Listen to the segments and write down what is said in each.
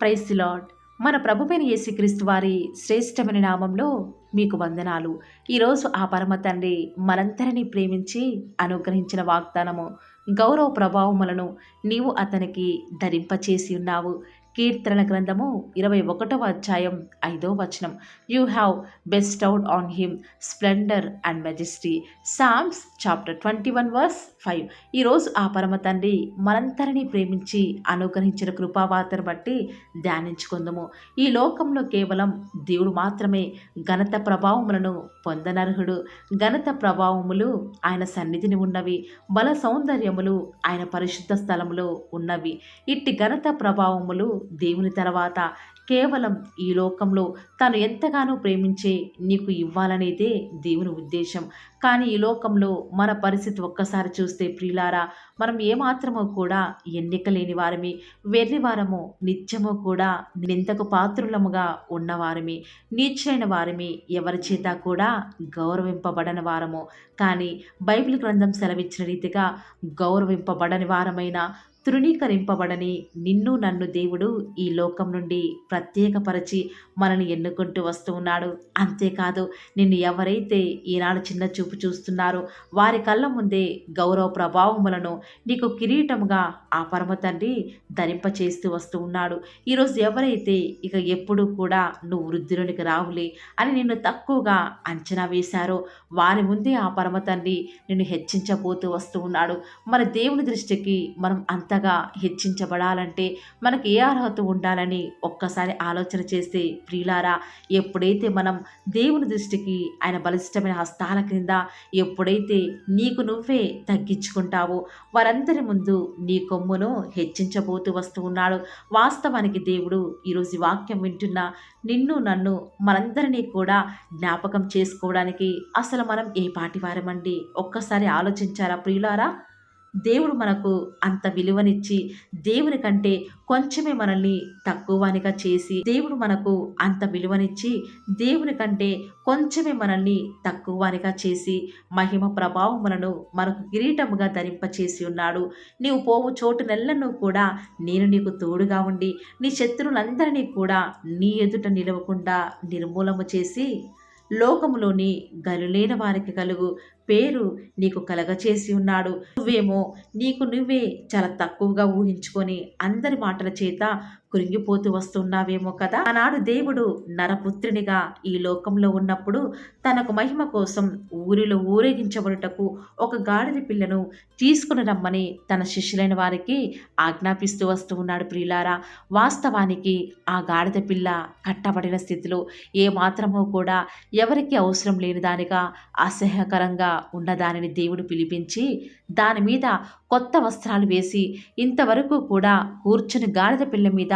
Praise the lord. మన ప్రభువైన యేసుక్రీస్తు వారి శ్రేష్టమైన నామంలో మీకు వందనాలు. ఈరోజు ఆ పరమ తండ్రి మనందరినీ ప్రేమించి అనుగ్రహించిన వాగ్దానము, గౌరవ ప్రభావములను నీవు అతనికి ధరింపచేసి ఉన్నావు. కీర్తనల గ్రంథము 21వ అధ్యాయం 5వ వచనం. You have bestowed on him splendour and majesty. Psalms chapter 21 verse 5. ఈరోజు ఆ పరమ తండ్రి మనందరినీ ప్రేమించి అనుగ్రహించిన కృపావార్తను బట్టి ధ్యానించుకుందాము. ఈ లోకంలో కేవలం దేవుడు మాత్రమే ఘనత ప్రభావములను పొందనర్హుడు. ఘనత ప్రభావములు ఆయన సన్నిధిని ఉన్నవి, బల సౌందర్యములు ఆయన పరిశుద్ధ స్థలములో ఉన్నవి. ఇట్టి ఘనత ప్రభావములు దేవుని తర్వాత కేవలం ఈ లోకంలో తాను ఎంతగానో ప్రేమించే నీకు ఇవ్వాలనేదే దేవుని ఉద్దేశం. కానీ ఈ లోకంలో మన పరిస్థితి ఒక్కసారి చూస్తే ప్రియులారా, మనం ఏమాత్రమో కూడా ఎన్నిక లేని వారమి, వెర్రివారము, నిత్యము కూడా నిందకు పాత్రులముగా ఉన్నవారమి, నీచులైన వారమి, ఎవరి చేత కూడా గౌరవింపబడని వారము. కానీ బైబిల్ గ్రంథం సెలవిచ్చిన రీతిగా గౌరవింపబడని వారమైన, తృణీకరింపబడని నిన్ను నన్ను దేవుడు ఈ లోకం నుండి ప్రత్యేకపరచి మనల్ని ఎన్నుకుంటూ వస్తూ ఉన్నాడు. అంతేకాదు, నిన్ను ఎవరైతే ఈనాడు చిన్న చూపు చూస్తున్నారో వారి కళ్ళ ముందే గౌరవ ప్రభావములను నీకు కిరీటముగా ఆ పరమ తండ్రి ధరింపచేస్తూ వస్తూ ఉన్నాడు. ఈరోజు ఎవరైతే ఇక ఎప్పుడు కూడా నువ్వు వృద్ధిలోనికి రావులే అని నిన్ను తక్కువగా అంచనా వేశారో వారి ముందే ఆ పరమ తండ్రి నిన్ను హెచ్చించబోతూ వస్తూ ఉన్నాడు. మన దేవుని దృష్టికి మనం అంతగా హెచ్చించబడాలంటే మనకి ఏ అర్హత ఉండాలని ఒక్కసారి ఆలోచన చేస్తే ప్రియులారా, ఎప్పుడైతే మనం దేవుని దృష్టికి ఆయన బలిష్టమైన హస్తాల క్రింద ఎప్పుడైతే నీకు నువ్వే తగ్గించుకుంటావో వారందరి ముందు నీ కొమ్మును హెచ్చించబోతూ వస్తూ ఉన్నాడు. వాస్తవానికి దేవుడు ఈరోజు వాక్యం వింటున్న నిన్ను నన్ను మనందరినీ కూడా జ్ఞాపకం చేసుకోవడానికి అసలు మనం ఏ పాటివారమండి? ఒక్కసారి ఆలోచించారా ప్రియులారా? దేవుడు మనకు అంత విలువనిచ్చి దేవుని కంటే కొంచెమే మనల్ని తక్కువనిగా చేసి, దేవుడు మనకు అంత విలువనిచ్చి దేవుని కంటే కొంచెమే మనల్ని తక్కువనిగా చేసి మహిమ ప్రభావములను మనకు కిరీటముగా ధరింపచేసి ఉన్నాడు. నీవు పోవు చోటు నెల్లను కూడా నేను నీకు తోడుగా ఉండి నీ శత్రువులందరినీ కూడా నీ ఎదుట నిలవకుండా నిర్మూలము చేసి లోకములోని గనులేని వారికి కలుగు పేరు నీకు కలగచేసి ఉన్నాడు. నువ్వేమో నీకు నువ్వే చాలా తక్కువగా ఊహించుకొని అందరి మాటల చేత కృంగిపోతూ వస్తున్నావేమో కదా. ఆనాడు దేవుడు నరపుత్రునిగా ఈ లోకంలో ఉన్నప్పుడు తనకు మహిమ కోసం ఊరిలో ఊరేగించబడుటకు ఒక గాడిద పిల్లను తీసుకుని రమ్మని తన శిష్యులైన వారికి ఆజ్ఞాపిస్తూ వస్తూ ఉన్నాడు. ప్రియులారా, వాస్తవానికి ఆ గాడిద పిల్ల కట్టబడిన స్థితిలో ఏ మాత్రమో కూడా ఎవరికి అవసరం లేని దానిగా అసహ్యకరంగా ఉన్నదానిని దేవుడు పిలిపించి దాని మీద కొత్త వస్త్రాలు వేసి ఇంతవరకు కూడా కూర్చుని గాడిద పిల్ల మీద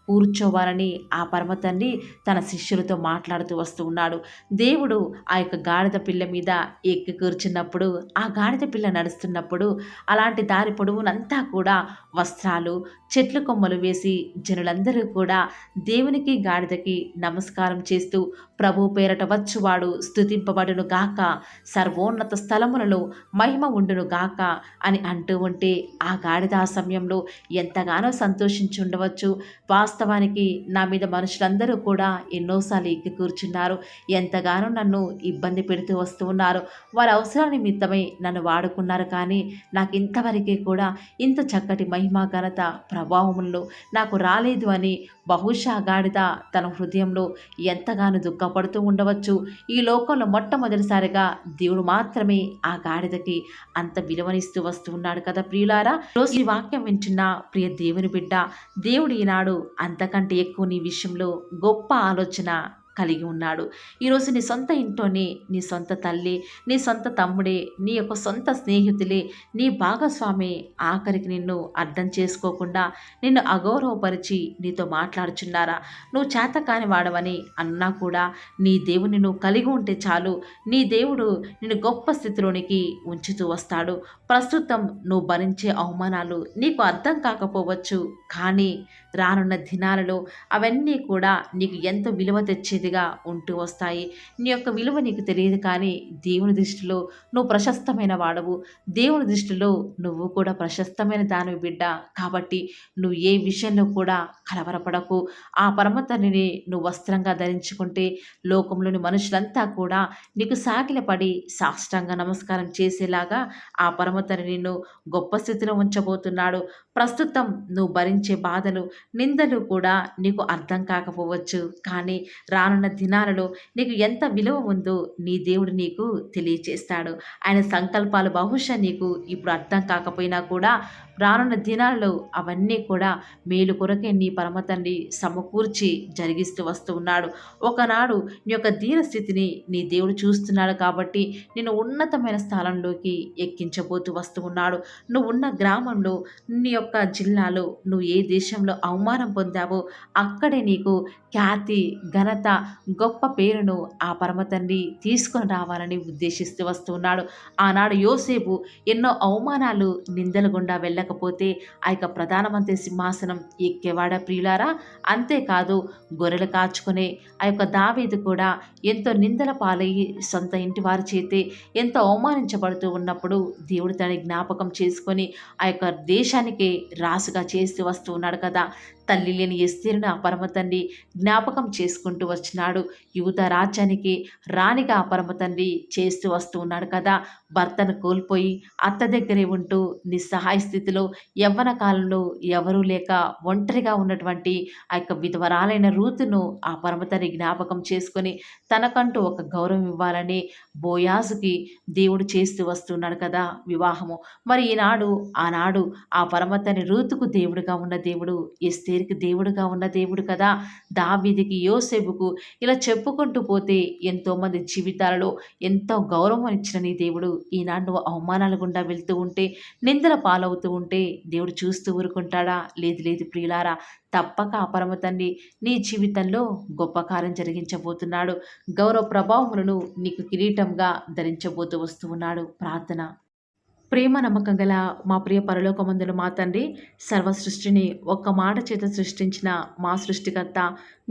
కూర్చోవాలని ఆ పరమ తండ్రి తన శిష్యులతో మాట్లాడుతూ వస్తూ ఉన్నాడు. దేవుడు ఆ యొక్క గాడిద పిల్ల మీద ఎక్కి కూర్చున్నప్పుడు, ఆ గాడిద పిల్ల నడుస్తున్నప్పుడు అలాంటి దారి పొడవునంతా కూడా వస్త్రాలు, చెట్ల కొమ్మలు వేసి జనులందరూ కూడా దేవునికి గాడిదకి నమస్కారం చేస్తూ ప్రభు పేరట వచ్చువాడు స్తుతింపబడును గాక, సర్వోన్నత స్థలములలో మహిమ ఉండును గాక అని అంటూ ఉంటే ఆ గాడిద ఆ సమయంలో ఎంతగానో సంతోషించి ఉండవచ్చు. వాస్తవానికి నా మీద మనుషులందరూ కూడా ఎన్నోసార్లు ఎక్కి కూర్చున్నారు, ఎంతగానో నన్ను ఇబ్బంది పెడుతూ వస్తూ ఉన్నారు, వారి అవసరాల నిమిత్తమై నన్ను వాడుకున్నారు, కానీ నాకు ఇంతవరకే కూడా ఇంత చక్కటి మహిమ ఘనత ప్రభావములు నాకు రాలేదు అని బహుశా గాడిద తన హృదయంలో ఎంతగానో దుఃఖపడుతూ ఉండవచ్చు. ఈ లోకంలో మొట్టమొదటిసారిగా దేవుడు మాత్రమే ఆ గాడిదకి అంత విలువనిస్తూ వస్తూ ఉన్నాడు కదా ప్రియులారా. రోజు ఈ వాక్యం వింటున్న ప్రియ దేవుని బిడ్డ, దేవుడు ఈనాడు అంతకంటే ఎక్కువ నీ విషయంలో గొప్ప ఆలోచన కలిగి ఉన్నాడు. ఈరోజు నీ సొంత ఇంట్లోనే నీ సొంత తల్లి, నీ సొంత తమ్ముడే, నీ యొక్క సొంత స్నేహితులే, నీ భాగస్వామి ఆఖరికి నిన్ను అర్థం చేసుకోకుండా నిన్ను అగౌరవపరిచి నీతో మాట్లాడుచున్నారా? నువ్వు చేతకాని వాడవని అన్నా కూడా నీ దేవుని నువ్వు కలిగి ఉంటే చాలు, నీ దేవుడు నిన్ను గొప్ప స్థితిలోనికి ఉంచుతూ వస్తాడు. ప్రస్తుతం నువ్వు భరించే అవమానాలు నీకు అర్థం కాకపోవచ్చు, కానీ రానున్న దినాలలో అవన్నీ కూడా నీకు ఎంతో విలువ తెచ్చేదిగా ఉంటూ వస్తాయి. నీ యొక్క విలువ నీకు తెలియదు కానీ దేవుని దృష్టిలో నువ్వు ప్రశస్తమైన వాడవు. దేవుని దృష్టిలో నువ్వు కూడా ప్రశస్తమైన దానివి బిడ్డ. కాబట్టి నువ్వు ఏ విషయంలో కూడా కలవరపడకు. ఆ పరమ తండ్రిని నువ్వు వస్త్రంగా ధరించుకుంటే లోకంలోని మనుషులంతా కూడా నీకు సాగిలపడి సాష్టాంగ నమస్కారం చేసేలాగా ఆ పరమ తండ్రి నిన్ను గొప్ప స్థితిలో ఉంచబోతున్నాడు. ప్రస్తుతం నువ్వు భరించే బాధలు, నిందలు కూడా నీకు అర్థం కాకపోవచ్చు. కానీ రానున్న దినాలలో నీకు ఎంత విలువ ఉందో నీ దేవుడు నీకు తెలియచేస్తాడు. ఆయన సంకల్పాలు బహుశా నీకు ఇప్పుడు అర్థం కాకపోయినా కూడా రానున్న దినాలలో అవన్నీ కూడా మేలు కొరకే నీ పరమ తండ్రి సమకూర్చి జరిగిస్తూ వస్తూ ఉన్నాడు. ఒకనాడు నీ యొక్క దీన స్థితిని నీ దేవుడు చూస్తున్నాడు కాబట్టి నిన్ను ఉన్నతమైన స్థానంలోకి ఎక్కించబోతూ వస్తూ ఉన్నాడు. నువ్వు ఉన్న గ్రామంలో, నీ యొక్క జిల్లాలో, నువ్వు ఏ దేశంలో అవమానం పొందావో అక్కడే నీకు ఖ్యాతి, ఘనత, గొప్ప పేరును ఆ పరమ తండ్రి తీసుకొని రావాలని ఉద్దేశిస్తూ వస్తూ ఉన్నాడు. ఆనాడు యోసేపు ఎన్నో అవమానాలు, నిందల గుండా వెళ్ళకపోతే ఆ యొక్క ప్రధానమంత్రి సింహాసనం ఎక్కేవాడా ప్రియులారా? అంతేకాదు గొర్రెలు కాచుకునే ఆ యొక్క దావీదు కూడా ఎంతో నిందల పాలయ్యి సొంత ఇంటి వారి చేతే ఎంతో అవమానించబడుతూ ఉన్నప్పుడు దేవుడు తన జ్ఞాపకం చేసుకొని ఆ యొక్క దేశానికి రాసుగా చేస్తూ వస్తూ ఉన్నాడు కదా. తల్లి లేని ఎస్తేరును ఆ పరమ తండ్రి జ్ఞాపకం చేసుకుంటూ వచ్చినాడు. యూదా రాజ్యానికి రాణిగా ఆ పరమ తండ్రి చేస్తూ వస్తూ ఉన్నాడు కదా. భర్తను కోల్పోయి అత్త దగ్గరే ఉంటూ నిస్సహాయ స్థితిలో యవ్వన కాలంలో ఎవరూ లేక ఒంటరిగా ఉన్నటువంటి ఆ యొక్క విధవరాలైన రూతును ఆ పరమ తండ్రి జ్ఞాపకం చేసుకొని తనకంటూ ఒక గౌరవం ఇవ్వాలని బోయాజుకి దేవుడు చేస్తూ వస్తున్నాడు కదా వివాహము. మరి ఆనాడు ఆ పరమ తండ్రి రూతుకు దేవుడుగా ఉన్న దేవుడు, ఎస్తేరుకి దేవుడుగా ఉన్న దేవుడు కదా. దావీదుకి, యోసేపుకు ఇలా చెప్పుకుంటూ పోతే ఎంతోమంది జీవితాలలో ఎంతో గౌరవం ఇచ్చిన నీ దేవుడు ఈనాడు నువ్వు అవమానాల గుండా వెళ్తూ ఉంటే, నిందల పాలవుతూ ఉంటే దేవుడు చూస్తూ ఊరుకుంటాడా? లేదు లేదు ప్రియులారా, తప్పక ఆ పరమ తండ్రి నీ జీవితంలో గొప్ప కార్యం జరిగించబోతున్నాడు. గౌరవ ప్రభావములను నీకు కిరీటంగా ధరించబోతూ వస్తూ ఉన్నాడు. ప్రార్థన. ప్రేమ నమ్మకం గల మా ప్రియ పరలోకమందుల మా తండ్రి, సర్వ సృష్టిని ఒక్క మాట చేత సృష్టించిన మా సృష్టికర్త,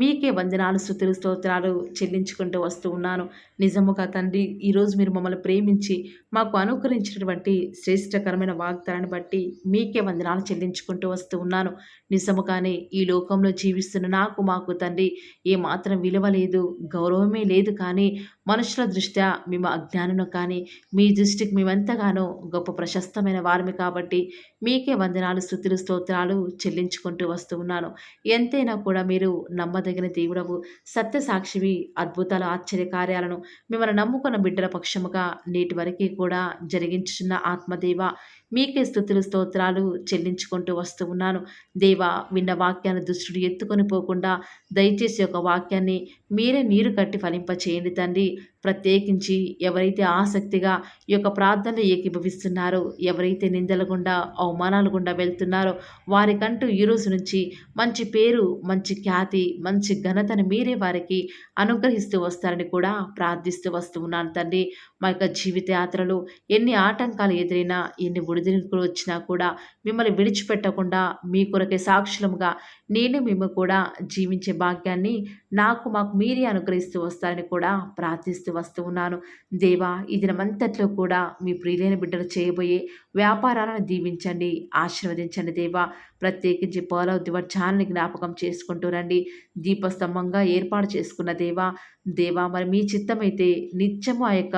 మీకే వందనాలు, స్తుతులు, స్తోత్రాలు చెల్లించుకుంటూ వస్తూ ఉన్నాను. నిజముగా తండ్రి, ఈరోజు మీరు మమ్మల్ని ప్రేమించి మాకు అనుకరించినటువంటి శ్రేష్టకరమైన వాగ్దానాన్ని బట్టి మీకే వందనాలు చెల్లించుకుంటూ వస్తూ ఉన్నాను. నిజముగానే ఈ లోకంలో జీవిస్తున్న మాకు తండ్రి ఏమాత్రం విలువ లేదు, గౌరవమే లేదు. కానీ మనుషుల దృష్ట్యా మేము అజ్ఞానులు, కానీ మీ దృష్టికి మేమెంతగానో గొప్ప ప్రశస్తమైన వారిమి కాబట్టి మీకే వందనాలు, స్తుతులు, స్తోత్రాలు చెల్లించుకుంటూ వస్తూ ఉన్నాను. ఎంతైనా కూడా మీరు నమ్మదగిన దేవుడవు, సత్య సాక్షివి, అద్భుతాలు, ఆశ్చర్య కార్యాలను మిమ్మల్ని నమ్ముకున్న బిడ్డల పక్షముగా నేటి వరకు కూడా జరిగించుచున్న ఆత్మదేవ, మీకే స్తుతులు, స్తోత్రాలు చెల్లించుకుంటూ వస్తూ ఉన్నాను. దేవా, విన్న వాక్యాన్ని దుష్టుడు ఎత్తుకొని పోకుండా దయచేసి ఒక వాక్యాన్ని మీరే నీరు కట్టి ఫలింపచేయండి తండ్రి. ప్రత్యేకించి ఎవరైతే ఆసక్తిగా ఈ యొక్క ప్రార్థనలు ఏకీభవిస్తున్నారో, ఎవరైతే నిందల గుండా, అవమానాల గుండా వెళ్తున్నారో, వారికంటూ ఈ రోజు నుంచి మంచి పేరు, మంచి ఖ్యాతి, మంచి ఘనతను మీరే వారికి అనుగ్రహిస్తూ వస్తారని కూడా ప్రార్థిస్తూ వస్తూ ఉన్నాను తండ్రి. మా యొక్క జీవిత యాత్రలో ఎన్ని ఆటంకాలు ఎదురైనా, ఎన్ని ఒడిదుడుకులు వచ్చినా కూడా మిమ్మల్ని విడిచిపెట్టకుండా మీ కొరకే సాక్షులముగా మేము కూడా జీవించే భాగ్యాన్ని మాకు మీరే అనుగ్రహిస్తూ వస్తారని కూడా ప్రార్థిస్తూ వస్తూ ఉన్నాను. దేవా, ఈ దినమంతట్లో కూడా మీ ప్రియులైన బిడ్డలు చేయబోయే వ్యాపారాలను దీవించండి, ఆశీర్వదించండి దేవా. ప్రత్యేకించి పౌలవ దివచాలని జ్ఞాపకం చేసుకుంటూ రండి. దీపస్తంభంగా ఏర్పాటు చేసుకున్న దేవా, మరి మీ చిత్తమైతే నిత్యము ఆ యొక్క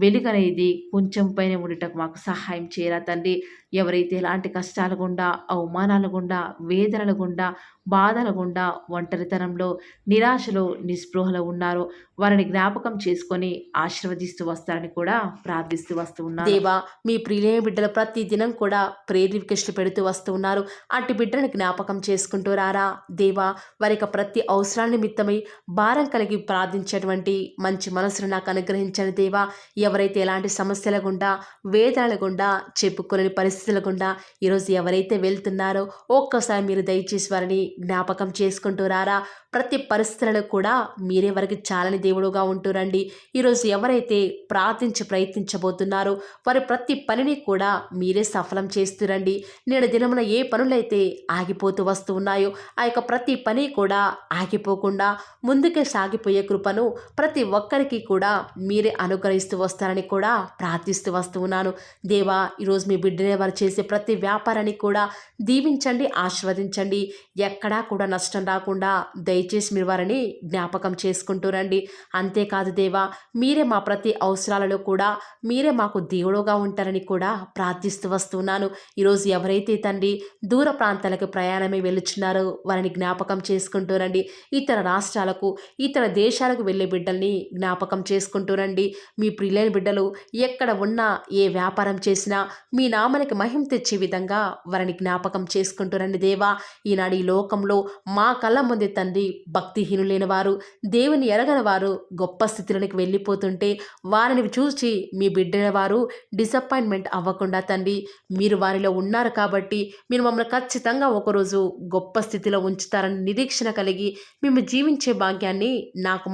వెలుగనేది కొంచెం పైన ఉండటకు మాకు సహాయం చేయరా తండ్రి. ఎవరైతే ఎలాంటి కష్టాల గుండా, అవమానాల గుండా, వేదనల గుండా, బాధల గుండా, ఒంటరితనంలో, నిరాశలో, నిస్పృహలో ఉన్నారో వారిని జ్ఞాపకం చేసుకొని ఆశీర్వదిస్తూ వస్తారని కూడా ప్రార్థిస్తూ వస్తూ ఉన్నారు. దేవా, మీ ప్రియులైన బిడ్డలు ప్రతి దినం కూడా ప్రేయర్ రిక్వెస్ట్లు పెడుతూ వస్తూ ఉన్నారు. అట్టి బిడ్డలను జ్ఞాపకం చేసుకుంటూ రారా దేవా. వారి యొక్క ప్రతి అవసరాల నిమిత్తమై భారం కలిగి ప్రార్థించేటువంటి మంచి మనసును నాకు అనుగ్రహించండి దేవా. ఎవరైతే ఎలాంటి సమస్యల గుండా, వేదనల గుండా, చెప్పుకోలేని పరిస్థితి పరిస్థితుల గుండా ఈరోజు ఎవరైతే వెళ్తున్నారో ఒక్కసారి మీరు దయచేసి వారిని జ్ఞాపకం చేసుకుంటూ రారా. ప్రతి పరిస్థితులలో కూడా మీరే వారికి చాలని దేవుడుగా ఉంటూరండి. ఈరోజు ఎవరైతే ప్రార్థించి ప్రయత్నించబోతున్నారో వారి ప్రతి పనిని కూడా మీరే సఫలం చేస్తురండి. నేడు దినమున ఏ పనులైతే ఆగిపోతూ వస్తూ ఉన్నాయో ఆ యొక్క ప్రతి పని కూడా ఆగిపోకుండా ముందుకే సాగిపోయే కృపను ప్రతి ఒక్కరికి కూడా మీరే అనుగ్రహిస్తూ వస్తారని కూడా ప్రార్థిస్తూ వస్తూ ఉన్నాను. దేవా, ఈరోజు మీ బిడ్డనే వారు చేసే ప్రతి వ్యాపారాన్ని కూడా దీవించండి, ఆశీర్వదించండి. ఎక్కడా కూడా నష్టం రాకుండా దయచేసి మీరు వారిని జ్ఞాపకం చేసుకుంటూ రండి. అంతేకాదు దేవా, మీరే మా ప్రతి అవసరాలలో కూడా మీరే మాకు దేవుడుగా ఉంటారని కూడా ప్రార్థిస్తూ వస్తున్నాను. ఈరోజు ఎవరైతే తండ్రి దూర ప్రాంతాలకు ప్రయాణమే వెళ్ళుచున్నారో వారిని జ్ఞాపకం చేసుకుంటూ రండి. ఇతర రాష్ట్రాలకు ఇతర దేశాలకు వెళ్ళే బిడ్డల్ని జ్ఞాపకం చేసుకుంటూ రండి. మీ ప్రియులైన బిడ్డలు ఎక్కడ ఉన్నా ఏ వ్యాపారం చేసినా మీ నామానికి మహిమ తెచ్చే విధంగా వారిని జ్ఞాపకం చేసుకుంటూ రండి దేవా. ఈనాడు ఈ లోకంలో మా కళ్ళ ముందే తండ్రి భక్తిహీనులైన వారు, దేవుని ఎరగని వారు గొప్ప స్థితిలోనికి వెళ్ళిపోతుంటే వారిని చూసి మీ బిడ్డల వారు డిసప్పాయింట్మెంట్ అవ్వకుండా తండ్రి మీరు వారిలో ఉన్నారు కాబట్టి మీరు మమ్మల్ని ఖచ్చితంగా ఒకరోజు గొప్ప స్థితిలో ఉంచుతారని నిరీక్షణ కలిగి మేము జీవించే భాగ్యాన్ని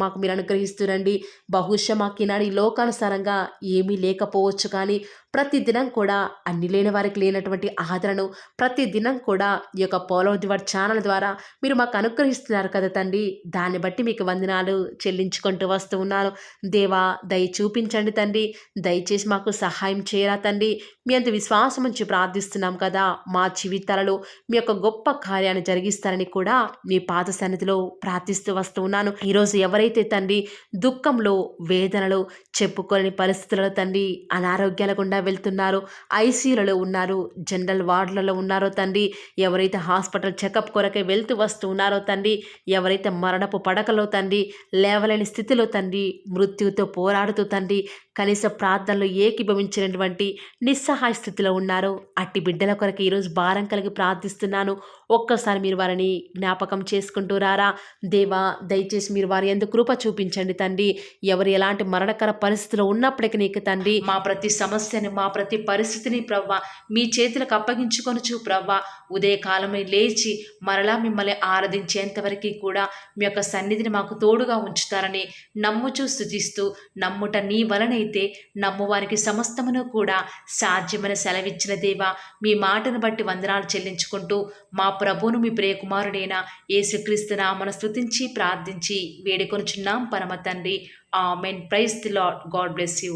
మాకు మీరు అనుగ్రహిస్తురండి. బహుశా మాకు ఈనాడు ఈ లోకానుసారంగా ఏమీ లేకపోవచ్చు, కానీ ప్రతిదినం కూడా అన్ని లేని వారికి లేనటువంటి ఆదరణను ప్రతిదినం కూడా ఈ యొక్క పోలవ దివార్ ఛానల్ ద్వారా మీరు మాకు అనుగ్రహిస్తున్నారు కదా తండ్రి. దాన్ని బట్టి మీకు వందనాలు చెల్లించుకుంటూ వస్తూ ఉన్నాను. దేవా, దయ చూపించండి తండ్రి. దయచేసి మాకు సహాయం చేయరా తండ్రి. మీ అంత విశ్వాసం నుంచి ప్రార్థిస్తున్నాం కదా. మా జీవితాలలో మీ యొక్క గొప్ప కార్యాన్ని జరిగిస్తారని కూడా మీ పాద సన్నిధిలో ప్రార్థిస్తూ వస్తూ ఉన్నాను. ఈరోజు ఎవరైతే తండ్రి దుఃఖంలో, వేదనలో, చెప్పుకోలేని పరిస్థితులలో తండ్రి అనారోగ్యాల గుండా వెళ్తున్నారో, ఐసీయూలలో ఉన్నారు, జనరల్ వార్డులలో ఉన్నారో తండ్రి, ఎవరైతే హాస్పిటల్ చెకప్ కొరకే వెళ్తూ వస్తూ ఉన్నారో తండ్రి, ఎవరైతే మరణపు పడకలో తండ్రి లేవలేని స్థితిలో తండ్రి మృత్యువుతో పోరాడుతూ తండ్రి కనీస ప్రార్థనలు ఏకీభవించినటువంటి నిస్సహాయ స్థితిలో ఉన్నారో అట్టి బిడ్డల కొరకు ఈరోజు భారం కలిగి ప్రార్థిస్తున్నాను. ఒక్కసారి మీరు వారిని జ్ఞాపకం చేసుకుంటూ రారా దేవా. దయచేసి మీరు వారి యందు కృప చూపించండి తండ్రి. ఎవరు ఎలాంటి మరణకర పరిస్థితిలో ఉన్నప్పటికీ నీకు తండ్రి మా ప్రతి సమస్యను, మా ప్రతి పరిస్థితిని ప్రవ్వా మీ చేతులకు అప్పగించుకొనుచు ప్రవ్వా ఉదయకాలమే లేచి మరలా మిమ్మల్ని ఆరాధించేంతవరకు కూడా మీ యొక్క సన్నిధిని మాకు తోడుగా ఉంచుతారని నమ్ముచూ స్తుతిస్తూ, నమ్ముట నీ వలనైతే నమ్మువారికి సమస్తమును కూడా సాధ్యమని సెలవిచ్చిన దేవా, మీ మాటను బట్టి వందనాలు చెల్లించుకుంటూ మా ప్రభువును మీ ప్రియకుమారుడైన యేసుక్రీస్తు నామమున స్తుతించి ప్రార్థించి వేడుకొనుచున్నాం పరమ తండ్రి. ఆమేన్. Praise the lord. God bless you.